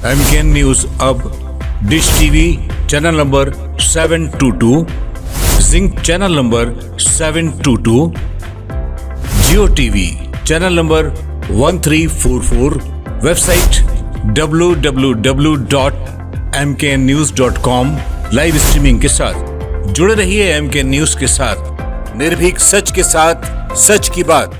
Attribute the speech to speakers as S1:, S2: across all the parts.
S1: MKN news अब dish TV channel number 722, जिंक channel number 722, Jio TV channel number 1344, website www.mknnews.com live streaming के साथ जुड़े रहिए MKN न्यूज के साथ, निर्भीक सच के साथ, सच की बात।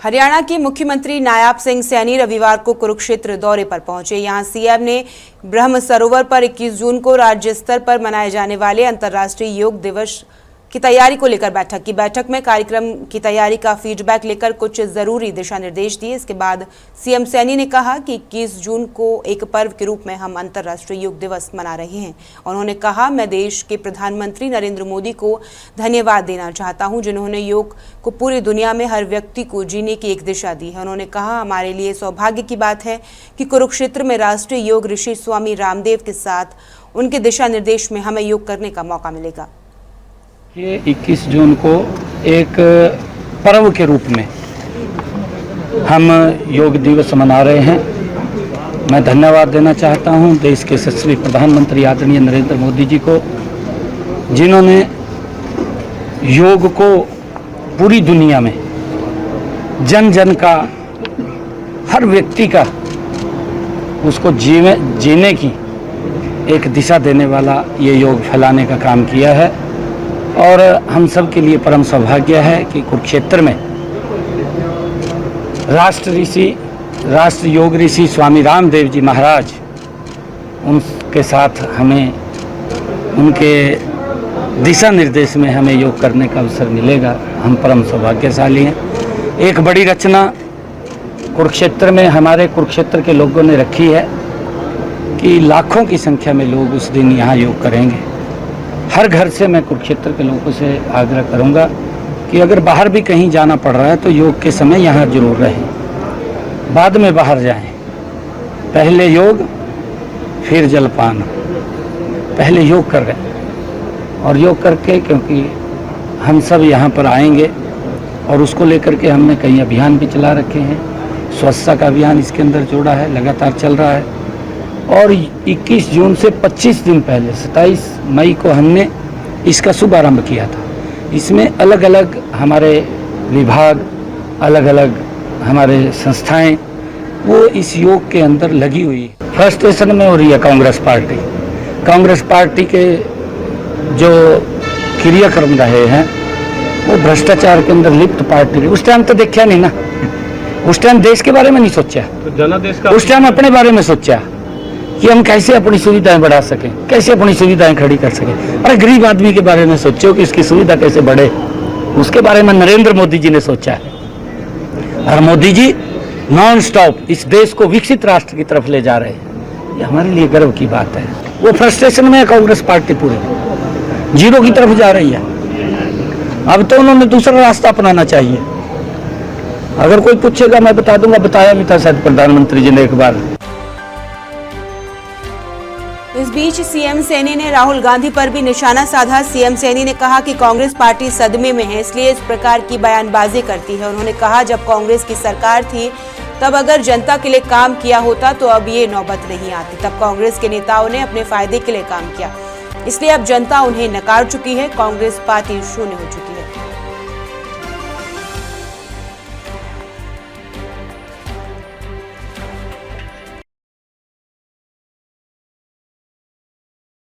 S2: हरियाणा के मुख्यमंत्री नायब सिंह सैनी रविवार को कुरुक्षेत्र दौरे पर पहुंचे। यहां सीएम ने ब्रह्म सरोवर पर 21 जून को राज्य स्तर पर मनाए जाने वाले अंतर्राष्ट्रीय योग दिवस की तैयारी को लेकर बैठक की। बैठक में कार्यक्रम की तैयारी का फीडबैक लेकर कुछ जरूरी दिशा निर्देश दिए। इसके बाद सीएम सैनी ने कहा कि 21 जून को एक पर्व के रूप में हम अंतर्राष्ट्रीय योग दिवस मना रहे हैं। उन्होंने कहा, मैं देश के प्रधानमंत्री नरेंद्र मोदी को धन्यवाद देना चाहता हूं, जिन्होंने योग को पूरी दुनिया में हर व्यक्ति को जीने की एक दिशा दी है। उन्होंने कहा, हमारे लिए सौभाग्य की बात है कि कुरुक्षेत्र में राष्ट्रीय योग ऋषि स्वामी रामदेव के साथ उनके दिशा निर्देश में हमें योग करने का मौका मिलेगा।
S3: ये 21 जून को एक पर्व के रूप में हम योग दिवस मना रहे हैं। मैं धन्यवाद देना चाहता हूं देश के यशस्वी प्रधानमंत्री आदरणीय नरेंद्र मोदी जी को, जिन्होंने योग को पूरी दुनिया में जन जन का, हर व्यक्ति का उसको जीने की एक दिशा देने वाला ये योग फैलाने का काम किया है। और हम सब के लिए परम सौभाग्य है कि कुरुक्षेत्र में राष्ट्र योग ऋषि स्वामी रामदेव जी महाराज, उनके साथ हमें उनके दिशा निर्देश में हमें योग करने का अवसर मिलेगा। हम परम सौभाग्यशाली हैं। एक बड़ी रचना कुरुक्षेत्र में हमारे कुरुक्षेत्र के लोगों ने रखी है कि लाखों की संख्या में लोग उस दिन यहाँ योग करेंगे। हर घर से मैं कुरुक्षेत्र के लोगों से आग्रह करूंगा कि अगर बाहर भी कहीं जाना पड़ रहा है तो योग के समय यहाँ जरूर रहें, बाद में बाहर जाएं। पहले योग फिर जलपान, पहले योग कर रहे हैं। और योग करके, क्योंकि हम सब यहाँ पर आएंगे और उसको लेकर के हमने कई अभियान भी चला रखे हैं। स्वच्छता का अभियान इसके अंदर जोड़ा है, लगातार चल रहा है। और 21 जून से 25 दिन पहले 27 मई को हमने इसका शुभारंभ किया था। इसमें अलग अलग हमारे विभाग, अलग अलग हमारे संस्थाएं वो इस योग के अंदर लगी हुई है। फ्रस्ट्रेशन में हो रही है कांग्रेस पार्टी के जो क्रियाक्रम रहे हैं वो भ्रष्टाचार के अंदर लिप्त पार्टी। उस टाइम तो देखा नहीं ना, उस टाइम देश के बारे में नहीं सोचा, तो जनादेश का उस टाइम अपने बारे में सोचा कि हम कैसे अपनी सुविधाएं बढ़ा सकें, कैसे अपनी सुविधाएं खड़ी कर सकें। अरे गरीब आदमी के बारे में सोचो कि इसकी सुविधा कैसे बढ़े, उसके बारे में नरेंद्र मोदी जी ने सोचा है। और मोदी जी नॉन स्टॉप इस देश को विकसित राष्ट्र की तरफ ले जा रहे हैं। ये हमारे लिए गर्व की बात है। वो फ्रस्ट्रेशन में कांग्रेस पार्टी पूरी जीरो की तरफ जा रही है। अब तो उन्होंने दूसरा रास्ता अपनाना चाहिए। अगर कोई पूछेगा मैं बता दूंगा, बताया भी था शायद प्रधानमंत्री जी ने एक बार।
S2: इस बीच सीएम सैनी ने राहुल गांधी पर भी निशाना साधा। सीएम सैनी ने कहा कि कांग्रेस पार्टी सदमे में है, इसलिए इस प्रकार की बयानबाजी करती है। उन्होंने कहा, जब कांग्रेस की सरकार थी तब अगर जनता के लिए काम किया होता तो अब ये नौबत नहीं आती। तब कांग्रेस के नेताओं ने अपने फायदे के लिए काम किया, इसलिए अब जनता उन्हें नकार चुकी है। कांग्रेस पार्टी शून्य हो चुकी है।